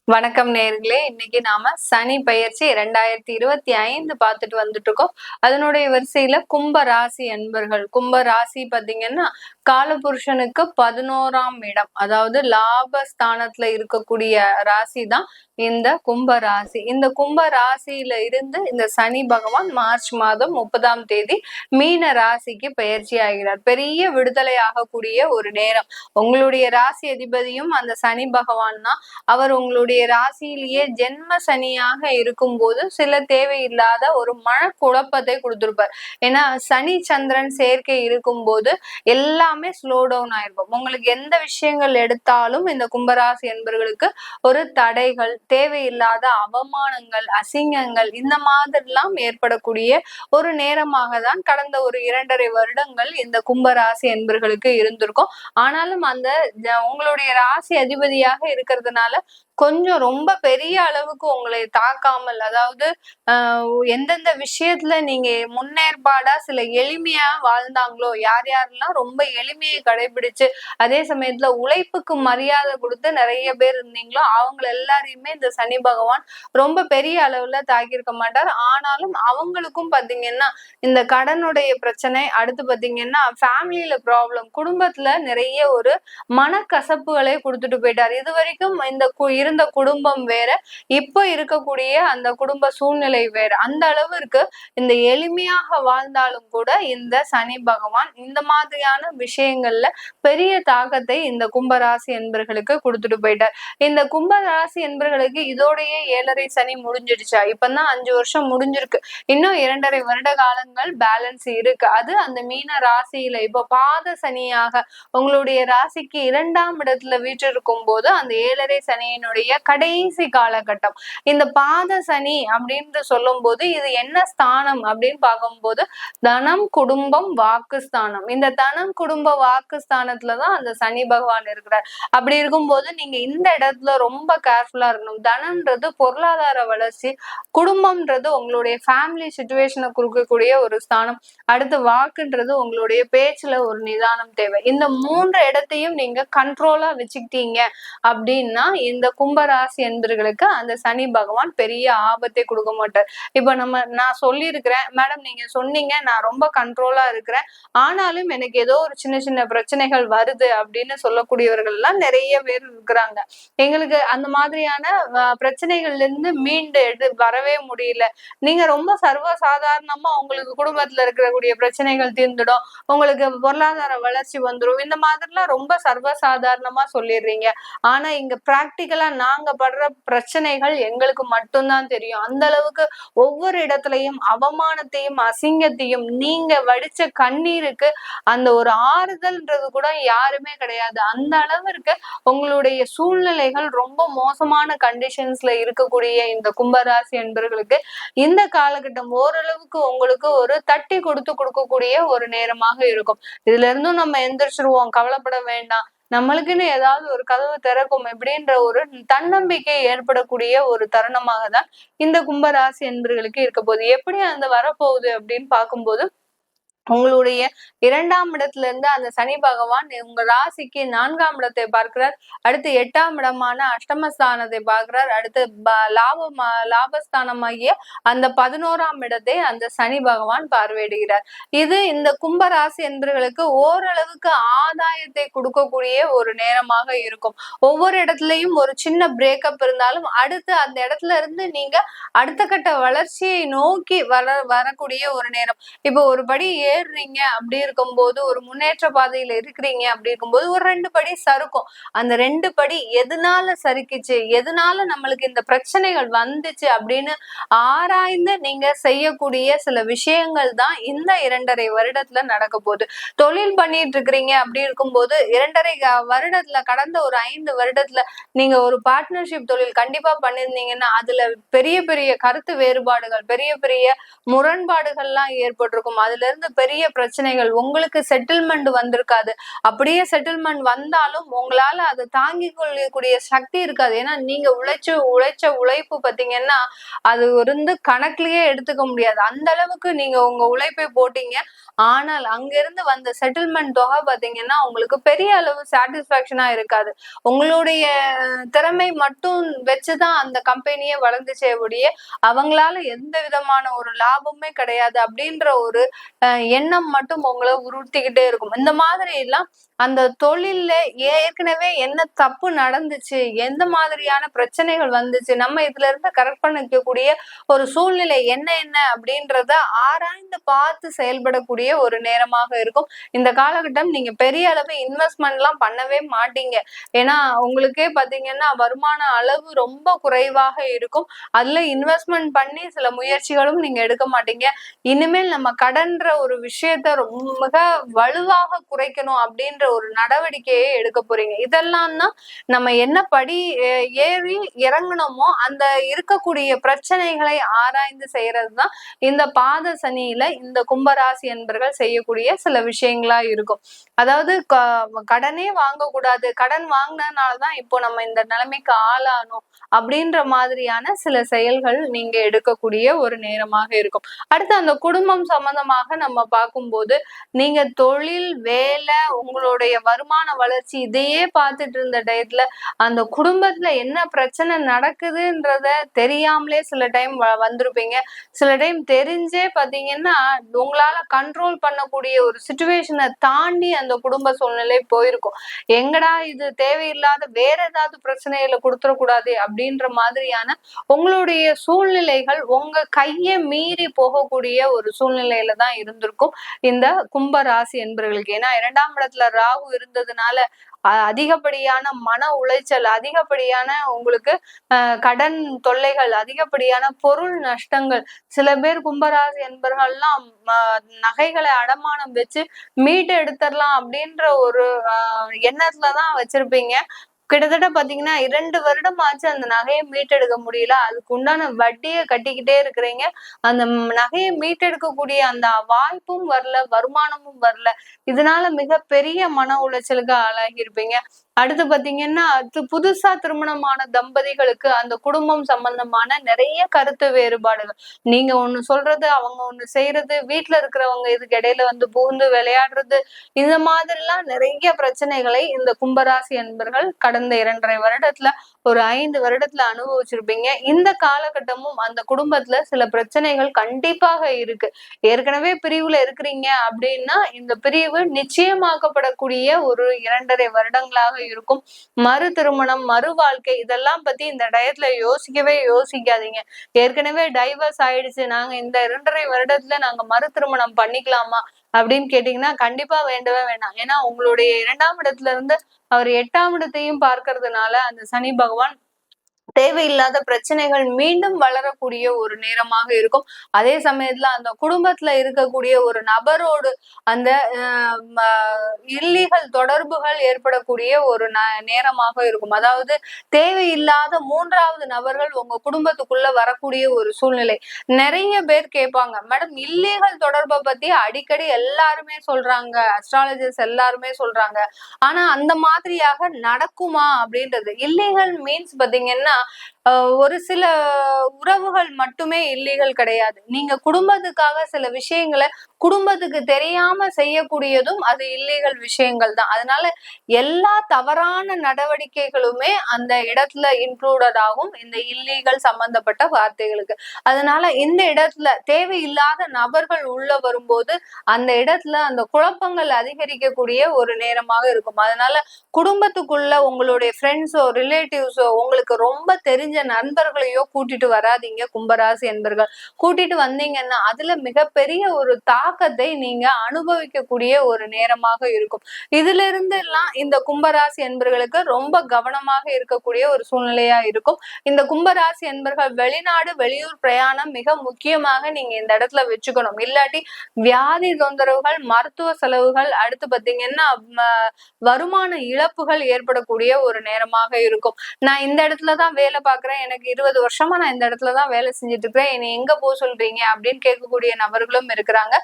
வணக்கம் நேர்களே. இன்னைக்கு நாம சனி பெயர்ச்சி 2025 பார்த்துட்டு வந்துட்டு இருக்கோம். அதனுடைய வரிசையில கும்ப ராசி அன்பர்கள். கும்ப ராசி பாத்தீங்கன்னா காலபுருஷனுக்கு 11ஆம் இடம், அதாவது லாபஸ்தானத்துல இருக்கக்கூடிய ராசி தான் இந்த கும்ப ராசி. இந்த கும்ப ராசியில இருந்து இந்த சனி பகவான் மார்ச் மாதம் 30ஆம் தேதி மீன ராசிக்கு பெயர்ச்சி ஆகிறார். பெரிய விடுதலை ஆகக்கூடிய ஒரு நேரம். உங்களுடைய ராசி அதிபதியும் அந்த சனி பகவான் தான். அவர் உங்களுடைய ராசியிலேயே ஜென்ம சனியாக இருக்கும் போது சில தேவையில்லாத ஒரு மனக்குழப்பத்தை கொடுத்திருப்பார். ஏன்னா சனி சந்திரன் சேர்க்கை இருக்கும் போது எல்லாமே ஸ்லோ டவுன் ஆயிருக்கும். உங்களுக்கு எந்த விஷயங்கள் எடுத்தாலும் இந்த கும்பராசி என்பவர்களுக்கு ஒரு தடைகள், தேவையில்லாத அவமானங்கள், அசிங்கங்கள் இந்த மாதிரிலாம் ஏற்படக்கூடிய ஒரு நேரமாக தான் கடந்த ஒரு 2.5 வருடங்கள் இந்த கும்பராசி என்பவர்களுக்கு இருந்திருக்கும். ஆனாலும் அந்த உங்களுடைய ராசி அதிபதியாக இருக்கிறதுனால கொஞ்சம் ரொம்ப பெரிய அளவுக்கு உங்களை தாக்காமல், அதாவது எந்தெந்த விஷயத்துல நீங்க முன்னேற்பாடா சில எளிமையா வாழ்ந்தாங்களோ, யார் யாரெல்லாம் ரொம்ப எளிமையை கடைபிடிச்சு அதே சமயத்துல உழைப்புக்கு மரியாதை கொடுத்து நிறைய பேர் இருந்தீங்களோ அவங்க எல்லாரையுமே இந்த சனி பகவான் ரொம்ப பெரிய அளவுல தாக்கியிருக்க மாட்டார். ஆனாலும் அவங்களுக்கும் பாத்தீங்கன்னா இந்த கடனுடைய பிரச்சனை, அடுத்து பாத்தீங்கன்னா ஃபேமிலியில ப்ராப்ளம், குடும்பத்துல நிறைய ஒரு மனக்கசப்புகளை கொடுத்துட்டு போயிட்டார். இது வரைக்கும் இந்த இருந்த குடும்பம் வேற, இப்ப இருக்கக்கூடிய அந்த குடும்ப சூழ்நிலை வேற. அந்த அளவிற்கு இந்த எளிமையாக வாழ்ந்தாலும் கூட இந்த சனி பகவான் இந்த மாதிரியான விஷயங்கள்ல பெரிய தாக்கத்தை இந்த கும்பராசி என்பர்களுக்கு கொடுத்துட்டு போயிட்டார். இந்த கும்பராசி என்பர்களுக்கு இதோடைய 7.5 சனி முடிஞ்சிடுச்சா? இப்பதான் 5 வருஷம் முடிஞ்சிருக்கு. இன்னும் 2.5 வருட காலங்கள் பேலன்ஸ் இருக்கு. அது அந்த மீன ராசியில இப்ப பாத சனியாக உங்களுடைய ராசிக்கு 2ஆம் இடத்துல வீற்றிருக்கும் போது அந்த 7.5 சனியினுடைய கடைசி காலகட்டம். இந்த பாத சனி அப்படின்னு சொல்லும் போது இது என்ன ஸ்தானம் அப்படின்னு பார்க்கும்போது தனம், குடும்பம், வாக்கு ஸ்தானம். இந்த தனம், குடும்ப, வாக்கு ஸ்தானத்துலதான் அந்த சனி பகவான் இருக்கிறார். அப்படி இருக்கும்போது நீங்க இந்த இடத்துல ரொம்ப கேர்ஃபுல்லா இருக்கணும். தனம்ன்றது பொருளாதார வளர்ச்சி, குடும்பம்ன்றது உங்களுடைய ஃபேமிலி சிச்சுவேஷனை கொடுக்கக்கூடிய ஒரு ஸ்தானம், அடுத்து வாக்குன்றது உங்களுடைய பேச்சுல ஒரு நிதானம் தேவை. இந்த 3 இடத்தையும் நீங்க கண்ட்ரோலா வச்சுக்கிட்டீங்க அப்படின்னா இந்த கும்பராசி என்பர்களுக்கு அந்த சனி பகவான் பெரிய ஆபத்தை கொடுக்க மாட்டார். இப்ப நான் சொல்லி இருக்கிறேன், மேடம் நீங்க சொன்னீங்க நான் ரொம்ப கண்ட்ரோலா இருக்கிறேன், ஆனாலும் எனக்கு ஏதோ ஒரு சின்ன சின்ன பிரச்சனைகள் வருது அப்படின்னு சொல்லக்கூடியவர்கள் எல்லாம் நிறைய பேர் இருக்கிறாங்க. எங்களுக்கு அந்த மாதிரியான பிரச்சனைகள்ல இருந்து மீண்டு வரவே முடியல. நீங்க ரொம்ப சர்வ சாதாரணமா உங்களுக்கு குடும்பத்துல இருக்கக்கூடிய பிரச்சனைகள் தீர்ந்துடும், உங்களுக்கு பொருளாதார வளர்ச்சி வந்துடும், இந்த மாதிரிலாம் ரொம்ப சர்வ சாதாரணமா சொல்லிடுறீங்க. ஆனா இங்க பிராக்டிக்கலா நாங்க படுற பிரச்சனைகள் எங்களுக்கு மட்டும்தான் தெரியும். அந்த அளவுக்கு ஒவ்வொரு இடத்துலயும் அவமானத்தையும் அசிங்கத்தையும், நீங்க வடிச்ச கண்ணீருக்கு அந்த ஒரு ஆறுதல்ன்றது கூட யாருமே கிடையாது. அந்த அளவிற்கு உங்களுடைய சூழ்நிலைகள் ரொம்ப மோசமான கண்டிஷன்ஸ்ல இருக்கக்கூடிய இந்த கும்பராசி என்பவர்களுக்கு இந்த காலகட்டம் ஓரளவுக்கு உங்களுக்கு ஒரு தட்டி கொடுக்கக்கூடிய ஒரு நேரமாக இருக்கும். இதுல இருந்தும் நம்ம எந்திரிச்சிருவோம், கவலைப்பட வேண்டாம், நம்மளுக்குன்னு ஏதாவது ஒரு கதவு திறக்கும் அப்படின்ற ஒரு தன்னம்பிக்கை ஏற்படக்கூடிய ஒரு தருணமாக தான் இந்த கும்பராசி என்பர்களுக்கு இருக்க போகுது. எப்படி அந்த வரப்போகுது அப்படின்னு பார்க்கும்போது உங்களுடைய 2ஆம் இடத்துல இருந்து அந்த சனி பகவான் உங்க ராசிக்கு 4ஆம் இடத்தை பார்க்கிறார், அடுத்து 8ஆம் இடமான அஷ்டமஸ்தானத்தை பார்க்கிறார், அடுத்து லாபஸ்தானமாகிய அந்த 11ஆம் இடத்தை அந்த சனி பகவான் பார்வையிடுகிறார். இது இந்த கும்பராசி என்பவர்களுக்கு ஓரளவுக்கு ஆதாயத்தை கொடுக்கக்கூடிய ஒரு நேரமாக இருக்கும். ஒவ்வொரு இடத்துலயும் ஒரு சின்ன பிரேக்கப் இருந்தாலும் அடுத்து அந்த இடத்துல இருந்து நீங்க அடுத்த கட்ட வளர்ச்சியை நோக்கி வரக்கூடிய ஒரு நேரம். இப்போ ஒரு படி ஏறுறீங்க அப்படி இருக்கும்போது, ஒரு முன்னேற்ற பாதையில இருக்கிறீங்க அப்படி இருக்கும்போது ஒரு 2 படி சறுக்கும். அந்த 2 படி எதனால சறுக்கிச்சு, எதனால நம்மளுக்கு இந்த பிரச்சனைகள் வந்துச்சு அப்படின்னு ஆராய்ந்து நீங்க செய்யக்கூடிய சில விஷயங்கள் தான் இந்த 2.5 வருடத்துல நடக்க போகுது. தொழில் பண்ணிட்டு இருக்கிறீங்க அப்படி இருக்கும்போது 2.5 வருடத்துல, கடந்த ஒரு 5 வருடத்துல நீங்க ஒரு பார்ட்னர்ஷிப் தொழில் கண்டிப்பா பண்ணிருந்தீங்கன்னா அதுல பெரிய பெரிய கருத்து வேறுபாடுகள், பெரிய பெரிய முரண்பாடுகள்லாம் ஏற்பட்டிருக்கும். அதுல இருந்து பெரிய பிரச்சனைகள், உங்களுக்கு செட்டில்மெண்ட் வந்திருக்காது. அப்படியே செட்டில்மெண்ட் வந்தாலும் உங்களால அதை தாங்கிக் கொள்ளக்கூடிய சக்தி இருக்காது. ஏன்னா நீங்க உழைச்ச உழைப்பு பாத்தீங்கன்னா அது கணக்குலயே எடுத்துக்க முடியாது. அந்த அளவுக்கு நீங்க உங்க உழைப்பை போட்டீங்க. ஆனால் அங்கிருந்து வந்த செட்டில்மெண்ட் தொகை பாத்தீங்கன்னா உங்களுக்கு பெரிய அளவு சாட்டிஸ்பாக்சனா இருக்காது. உங்களுடைய திறமை மட்டும் வச்சுதான் அந்த கம்பெனியே வளர்ந்துச்சே ஒழிய அவங்களால எந்த விதமான ஒரு லாபமே கிடையாது அப்படின்ற ஒரு எண்ணம் மட்டும் உங்களை உறுத்திக்கிட்டே இருக்கும். இந்த மாதிரி எல்லாம் அந்த தொழில்ல ஏற்கனவே என்ன தப்பு நடந்துச்சு, எந்த மாதிரியான பிரச்சனைகள் வந்துச்சு, நம்ம இதுல இருந்து கரெக்ட் பண்ணிக்கக்கூடிய ஒரு சூழ்நிலை என்ன என்ன அப்படின்றத ஆராய்ந்து பார்த்து செயல்படக்கூடிய ஒரு நேரமாக இருக்கும். இந்த காலகட்டம் நீங்க பெரிய அளவு இன்வெஸ்ட்மெண்ட் எல்லாம் பண்ணவே மாட்டீங்க. ஏன்னா உங்களுக்கே பாத்தீங்கன்னா வருமான அளவு ரொம்ப குறைவாக இருக்கும். அதுல இன்வெஸ்ட்மெண்ட் பண்ணி சில முயற்சிகளும் நீங்க எடுக்க மாட்டீங்க. இனிமேல் நம்ம கடன்ற ஒரு விஷயத்த மிக வலுவாக குறைக்கணும் அப்படின்ற ஒரு நடவடிக்கையை எடுக்க போறீங்க. இதெல்லாம் தான் நம்ம என்ன படி ஏறி இறங்கணுமோ அந்த இருக்கக்கூடிய பிரச்சனைகளை ஆராய்ந்து செய்யறதுதான் இந்த பாத சனியில இந்த கும்பராசி என்பர்கள் செய்யக்கூடிய சில விஷயங்களா இருக்கும். அதாவது கடனே வாங்கக்கூடாது, கடன் வாங்கினதுனாலதான் இப்போ நம்ம இந்த நிலைமைக்கு ஆளானோம் அப்படின்ற மாதிரியான சில செயல்கள் நீங்க எடுக்கக்கூடிய ஒரு நேரமாக இருக்கும். அடுத்து அந்த குடும்பம் சம்பந்தமாக நம்ம பார்க்கும்போது நீங்க தொழில், வேலை, உங்களுடைய வருமான வளர்ச்சி இதையே பார்த்துட்டு இருந்த டயத்துல அந்த குடும்பத்துல என்ன பிரச்சனை நடக்குதுன்றத தெரியாமலே சில டைம் வந்திருப்பீங்க. சில டைம் தெரிஞ்சே பாத்தீங்கன்னா உங்களால கண்ட்ரோல் பண்ணக்கூடிய ஒரு சிச்சுவேஷனை தாண்டி அந்த குடும்ப சூழ்நிலை போயிருக்கும். எங்கடா இது தேவையில்லாத வேற ஏதாவது பிரச்சனைகளை கொடுத்துடக்கூடாது அப்படின்ற மாதிரியான உங்களுடைய சூழ்நிலைகள் உங்க கையை மீறி போகக்கூடிய ஒரு சூழ்நிலையில தான் இருந்திருக்கும் இந்த கும்ப ராசி என்பவர்களுக்கு. ஏன்னா 2ஆம் இடத்துல ராகு இருந்ததுனால அதிகப்படியான மன உளைச்சல், அதிகப்படியான உங்களுக்கு கடன் தொல்லைகள், அதிகப்படியான பொருள் நஷ்டங்கள். சில பேர் கும்பராசி என்பவர்கள்லாம் நகைகளை அடமானம் வச்சு மீட்டு எடுத்துடலாம் அப்படின்ற ஒரு எண்ணத்துலதான் வச்சிருப்பீங்க. கிட்டத்தட்ட பாத்தீங்கன்னா 2 வருடம் ஆச்சு அந்த நகையை மீட்டெடுக்க முடியல. அதுக்கு உண்டான வட்டியை கட்டிக்கிட்டே இருக்கிறீங்க. அந்த நகையை மீட்டெடுக்கக்கூடிய அந்த வாய்ப்பும் வரல, வருமானமும் வரல. இதனால மிகப்பெரிய மன உளைச்சலுக்கு ஆளாகி இருப்பீங்க. அடுத்து பாத்தீங்கன்னா புதுசா திருமணமான தம்பதிகளுக்கு அந்த குடும்பம் சம்பந்தமான நிறைய கருத்து வேறுபாடுகள். நீங்க ஒண்ணு சொல்றது, அவங்க ஒண்ணு செய்யறது, வீட்டுல இருக்கிறவங்க இதுக்கு இடையில வந்து புகுந்து விளையாடுறது, இந்த மாதிரி எல்லாம் நிறைய பிரச்சனைகளை இந்த கும்பராசி என்பர்கள் கடந்த 2.5 வருடத்துல ஒரு 5 வருடத்துல அனுபவிச்சிருப்பீங்க. இந்த காலகட்டமும் அந்த குடும்பத்துல சில பிரச்சனைகள் கண்டிப்பாக இருக்கு. ஏற்கனவே பிரிவுல இருக்கிறீங்க அப்படின்னா இந்த பிரிவு நிச்சயமாக்கப்படக்கூடிய ஒரு 2.5 வருடங்களாக இருக்கும். மறு திருமணம், மறு வாழ்க்கை இதெல்லாம் பத்தி இந்த டயத்துல யோசிக்காதீங்க. ஏற்கனவே டைவர்ஸ் ஆயிடுச்சு, நாங்க இந்த 2.5 வருடத்துல நாங்க மறு திருமணம் பண்ணிக்கலாமா அப்படின்னு கேட்டீங்கன்னா கண்டிப்பா வேண்டவே வேண்டாம். ஏன்னா உங்களுடைய 2ஆம் இடத்துல இருந்து அவர் 8ஆம் இடத்தையும் பார்க்கறதுனால அந்த சனி பகவான் தேவையில்லாத பிரச்சனைகள் மீண்டும் வளரக்கூடிய ஒரு நேரமாக இருக்கும். அதே சமயத்துல அந்த குடும்பத்துல இருக்கக்கூடிய ஒரு நபரோடு அந்த இல்லீகல் தொடர்புகள் ஏற்படக்கூடிய ஒரு நேரமாக இருக்கும். அதாவது தேவையில்லாத 3வது நபர்கள் உங்க குடும்பத்துக்குள்ள வரக்கூடிய ஒரு சூழ்நிலை. நிறைய பேர் கேட்பாங்க, மேடம் இல்லீகல் தொடர்பை பத்தி அடிக்கடி எல்லாருமே சொல்றாங்க, அஸ்ட்ராலஜர்ஸ் எல்லாருமே சொல்றாங்க, ஆனா அந்த மாதிரியாக நடக்குமா அப்படின்றது. இல்லீகல் மீன்ஸ் பாத்தீங்கன்னா ஒரு சில உறவுகள் மட்டுமே இல்லீகல் கிடையாது. நீங்க குடும்பத்துக்காக சில விஷயங்களை குடும்பத்துக்கு தெரியாம செய்யக்கூடியதும் அது இல்லீகல் விஷயங்கள் தான். அதனால எல்லா தவறான நடவடிக்கைகளுமே அந்த இடத்துல இன்க்ளூடட் ஆகும் இந்த இல்லீகல் சம்பந்தப்பட்ட வார்த்தைகளுக்கு. அதனால இந்த இடத்துல தேவையில்லாத நபர்கள் உள்ள வரும்போது அந்த இடத்துல அந்த குழப்பங்கள் அதிகரிக்கக்கூடிய ஒரு நேரமாக இருக்கும். அதனால குடும்பத்துக்குள்ள உங்களுடைய ஃப்ரெண்ட்ஸோ, ரிலேட்டிவ்ஸோ, உங்களுக்கு ரொம்ப தெரிஞ்ச நண்பர்களையோ கூட்டிட்டு வராதீங்க கும்பராசி என்பர்கள். கூட்டிட்டு வந்தீங்கன்னா அதுல மிகப்பெரிய ஒரு தாக்கத்தை நீங்க அனுபவிக்கக்கூடிய ஒரு நேரமாக இருக்கும். இதுல இருந்து எல்லாம் இந்த கும்பராசி என்பர்களுக்கு ரொம்ப கவனமாக இருக்கக்கூடிய ஒரு சூழ்நிலையா இருக்கும். இந்த கும்பராசி என்பர்கள் வெளிநாடு, வெளியூர் பிரயாணம் மிக முக்கியமாக நீங்க இந்த இடத்துல வச்சுக்கணும். இல்லாட்டி வியாதி தொந்தரவுகள், மருத்துவ செலவுகள், அடுத்து பாத்தீங்கன்னா வருமான இழப்புகள் ஏற்படக்கூடிய ஒரு நேரமாக இருக்கும். நான் இந்த இடத்துலதான் வேலை பாக்குறேன், எனக்கு 20 வருஷமா நான் இந்த இடத்துலதான் வேலை செஞ்சுட்டு இருக்கிறேன், என்னை எங்க போக சொல்றீங்க அப்படின்னு கேட்கக்கூடிய நபர்களும் இருக்கிறாங்க.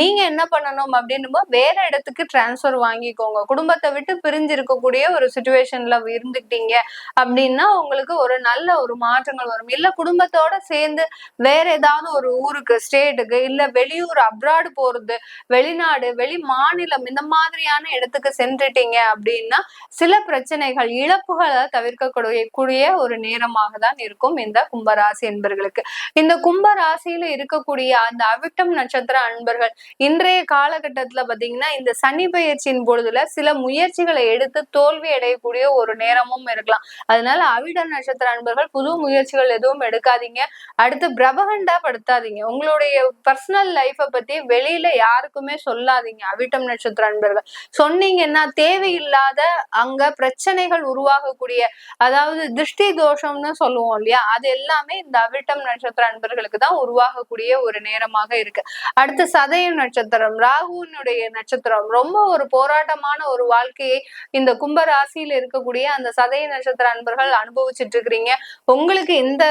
நீங்க என்ன பண்ணணும் அப்படின்னு வேற இடத்துக்கு டிரான்ஸ்பர் வாங்கிக்கோங்க. குடும்பத்தை விட்டு பிரிஞ்சு இருக்கக்கூடிய ஒரு சுச்சுவேஷன்ல இருந்துக்கிட்டீங்க அப்படின்னா உங்களுக்கு ஒரு நல்ல ஒரு மாற்றங்கள் வரும். இல்ல குடும்பத்தோட சேர்ந்து வேற ஏதாவது ஒரு ஊருக்கு, ஸ்டேட்டுக்கு, இல்ல வெளியூர் அப்ராடு போறது, வெளிநாடு, வெளி மாநிலம் இந்த மாதிரியான இடத்துக்கு சென்றுட்டீங்க அப்படின்னா சில பிரச்சனைகள், இழப்புகளை தவிர்க்கக்கூடிய ஒரு நேரமாக தான் இருக்கும் இந்த கும்பராசி என்பர்களுக்கு. இந்த கும்பராசியில இருக்கக்கூடிய அந்த அவிட்டம் நட்சத்திர அன்பர்கள் இன்றைய காலகட்டத்துல பாத்தீங்கன்னா இந்த சனி பயிற்சியின் பொழுதுல சில முயற்சிகளை எடுத்து தோல்வி அடையக்கூடிய ஒரு நேரமும் இருக்கலாம். அதனால அவிட்ட நட்சத்திர அன்பர்கள் புது முயற்சிகள் எதுவும் எடுக்காதீங்க. அடுத்து பிரபகண்டா படுத்தாதீங்க. உங்களுடைய பர்சனல் லைஃப பத்தி வெளியில யாருக்குமே சொல்லாதீங்க. அவிட்டம் நட்சத்திர அன்பர்கள் சொன்னீங்கன்னா தேவையில்லாத அங்க பிரச்சனைகள் உருவாகக்கூடிய, அதாவது திருஷ்டி தோஷம்னு சொல்லுவோம் இல்லையா, அது எல்லாமே இந்த அவிட்டம் நட்சத்திர அன்பர்களுக்கு தான் உருவாகக்கூடிய ஒரு நேரமாக இருக்கு. அடுத்து சதயம் நட்சத்திரம், ராகுனுடைய நட்சத்திரம். ரொம்ப ஒரு போராட்டமான ஒரு வாழ்க்கையை இந்த கும்பராசியில இருக்கக்கூடிய அந்த சதய நட்சத்திர அன்பர்கள் அனுபவிச்சுட்டு இருக்கிறீங்க. உங்களுக்கு இந்த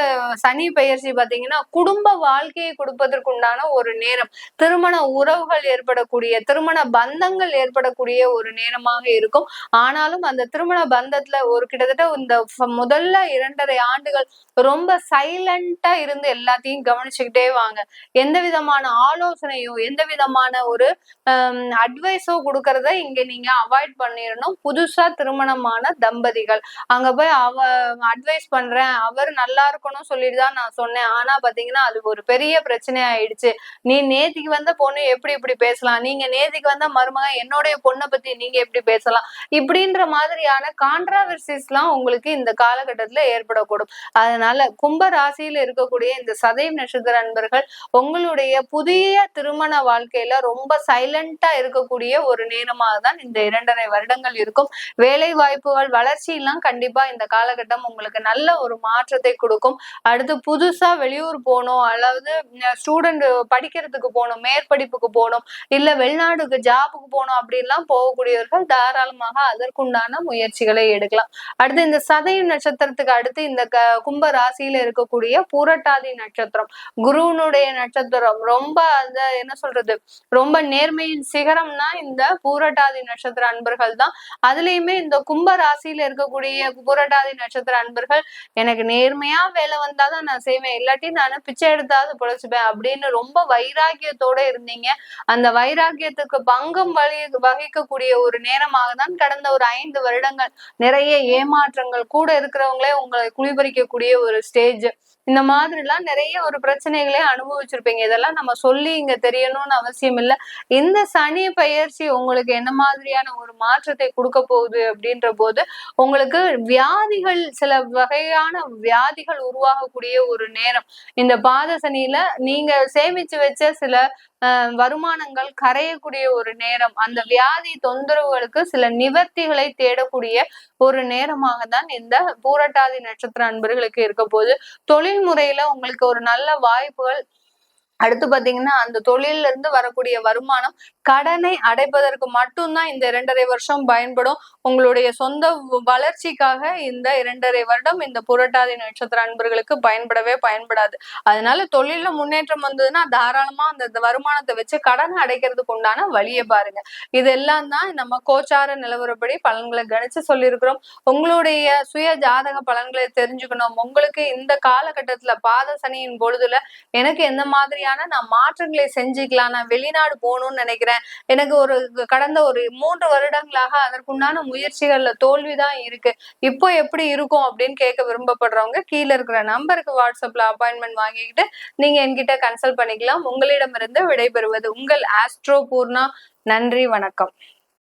சனி பயிற்சி பாத்தீங்கன்னா குடும்ப வாழ்க்கையை கொடுப்பதற்குண்டான ஒரு நேரம், திருமண உறவுகள் ஏற்படக்கூடிய, திருமண பந்தங்கள் ஏற்படக்கூடிய ஒரு நேரமாக இருக்கும். ஆனாலும் அந்த திருமண பந்தத்துல ஒரு கிட்டத்தட்ட இந்த முதல்ல 2.5 ஆண்டுகள் ரொம்ப சைலண்டா இருந்து எல்லாத்தையும் கவனிச்சுக்கிட்டே வாங்க. எந்த விதமான ஆலோசனையோ எந்த விதமான ஒரு அட்வைஸோ கொடுக்கறத இங்க நீங்க அவாய்ட் பண்ணிடணும். புதுசா திருமணமான தம்பதிகள் அங்க போய் அட்வைஸ் பண்றேன், அவர் நல்லா இருக்கணும் சொல்லிட்டு தான் நான் சொன்னேன், ஆனா பாத்தீங்கன்னா அது ஒரு பெரிய பிரச்சனை ஆயிடுச்சு, நீ நேத்திக்கு வந்த பொண்ணு எப்படி இப்படி பேசலாம், நீங்க நேத்திக்கு வந்த மருமக என்னுடைய பொண்ணை பத்தி நீங்க எப்படி பேசலாம், இப்படின்ற மாதிரியான கான்ட்ராவர்சிஸ் எல்லாம் உங்களுக்கு இந்த காலகட்டத்துல ஏற்படக்கூடும். அதனால கும்ப ராசியில இருக்கக்கூடிய இந்த சதயம் நட்சத்திர அன்பர்கள் உங்களுடைய புதிய திருமண வாழ்க்கையில ரொம்ப சைலண்டா இருக்கக்கூடிய ஒரு நேரமாக தான் இந்த 2.5 வருடங்கள் இருக்கும். வேலை வாய்ப்புகள் வளர்ச்சி எல்லாம் கண்டிப்பா இந்த காலகட்டம் உங்களுக்கு நல்ல ஒரு மாற்றத்தை கொடுக்கும். அடுத்து புதுசா வெளியூர் போகணும், அல்லது ஸ்டூடெண்ட் படிக்கிறதுக்கு போகணும், மேற்படிப்புக்கு போகணும், இல்ல வெளிநாடுக்கு ஜாபுக்கு போகணும் அப்படின்லாம் போகக்கூடியவர்கள் தாராளமாக அதற்குண்டான முயற்சிகளை எடுக்கலாம். அடுத்து இந்த சதய நட்சத்திரத்துக்கு அடுத்து இந்த கும்ப ராசியில இருக்கக்கூடிய பூரட்டாதி நட்சத்திரம், குருனுடைய நட்சத்திரம். ரொம்ப அந்த என்ன சொல்றது, ரொம்ப நேர்மையின் சிகரம்னா இந்த பூரட்டாதி நட்சத்திர அன்பர்கள் தான். அதுலயுமே இந்த கும்ப ராசியில இருக்கக்கூடிய பூரட்டாதி நட்சத்திர அன்பர்கள் எனக்கு நேர்மையா வேலை வந்தாதான் நான் செய்வேன், இல்லாட்டி நான் பிச்சை எடுத்தாவது பொழைச்சுப்பேன் அப்படின்னு ரொம்ப வைராக்கியத்தோட இருந்தீங்க. அந்த வைராக்கியத்துக்கு பங்கம் வகிக்கக்கூடிய ஒரு நேரமாக தான் கடந்த ஒரு 5 வருடங்கள் நிறைய ஏமாற்றங்கள், கூட இருக்கிறவங்களே உங்களை குளிபறிக்கக்கூடிய ஒரு ஸ்டேஜ், இந்த மாதிரி எல்லாம் நிறைய ஒரு பிரச்சனைகளே அனுபவிச்சிருப்பீங்க. இதெல்லாம் நம்ம சொல்லி இங்க தெரியணும்னு அவசியம் இல்லை. இந்த சனி பயிற்சி உங்களுக்கு என்ன மாதிரியான ஒரு மாற்றத்தை கொடுக்க போகுது அப்படின்ற போது உங்களுக்கு வியாதிகள், சில வகையான வியாதிகள் உருவாகக்கூடிய ஒரு நேரம். இந்த பாத சனியில நீங்க சேமிச்சு வச்ச சில வருமானங்கள் கரையக்கூடிய ஒரு நேரம், அந்த வியாதி தொந்தரவுகளுக்கு சில நிவர்த்திகளை தேடக்கூடிய ஒரு நேரமாக தான் இந்த பூரட்டாதி நட்சத்திர அன்பர்களுக்கு இருக்க போது. தொழில் முறையில உங்களுக்கு ஒரு நல்ல வாய்ப்புகள், அடுத்து பாத்தீங்கன்னா அந்த தொழில இருந்து வரக்கூடிய வருமானம் கடனை அடைப்பதற்கு மட்டும்தான் இந்த 2.5 வருஷம் பயன்படும். உங்களுடைய சொந்த வளர்ச்சிக்காக இந்த 2.5 வருடம் இந்த புரட்டாதி நட்சத்திர அன்பர்களுக்கு பயன்படவே பயன்படாது. அதனால தொழில முன்னேற்றம் வந்ததுன்னா தாராளமா அந்த வருமானத்தை வச்சு கடனை அடைக்கிறதுக்கு உண்டான வழியை பாருங்க. இதெல்லாம் தான் நம்ம கோச்சார நிலவரப்படி பலன்களை கணிச்சு சொல்லியிருக்கிறோம். உங்களுடைய சுய ஜாதக பலன்களை தெரிஞ்சுக்கணும். உங்களுக்கு இந்த காலகட்டத்துல பாத சனியின் பொழுதுல எனக்கு எந்த மாதிரி நான் மாற்றங்களை செஞ்சுக்கலாம், நான் வெளிநாடு போகணும்னு நினைக்கிறேன், எனக்கு ஒரு கடந்த ஒரு 3 வருடங்களாக அதற்குண்டான முயற்சிகள்ல தோல்விதான் இருக்கு, இப்போ எப்படி இருக்கும் அப்படின்னு கேட்க விரும்பப்படுறவங்க கீழே இருக்கிற நம்பருக்கு வாட்ஸ்அப்ல அப்பாயின்மெண்ட் வாங்கிக்கிட்டு நீங்க என்கிட்ட கன்சல்ட் பண்ணிக்கலாம். உங்களிடமிருந்து விடைபெறுவது உங்கள் ஆஸ்ட்ரோ பூர்ணா. நன்றி, வணக்கம்.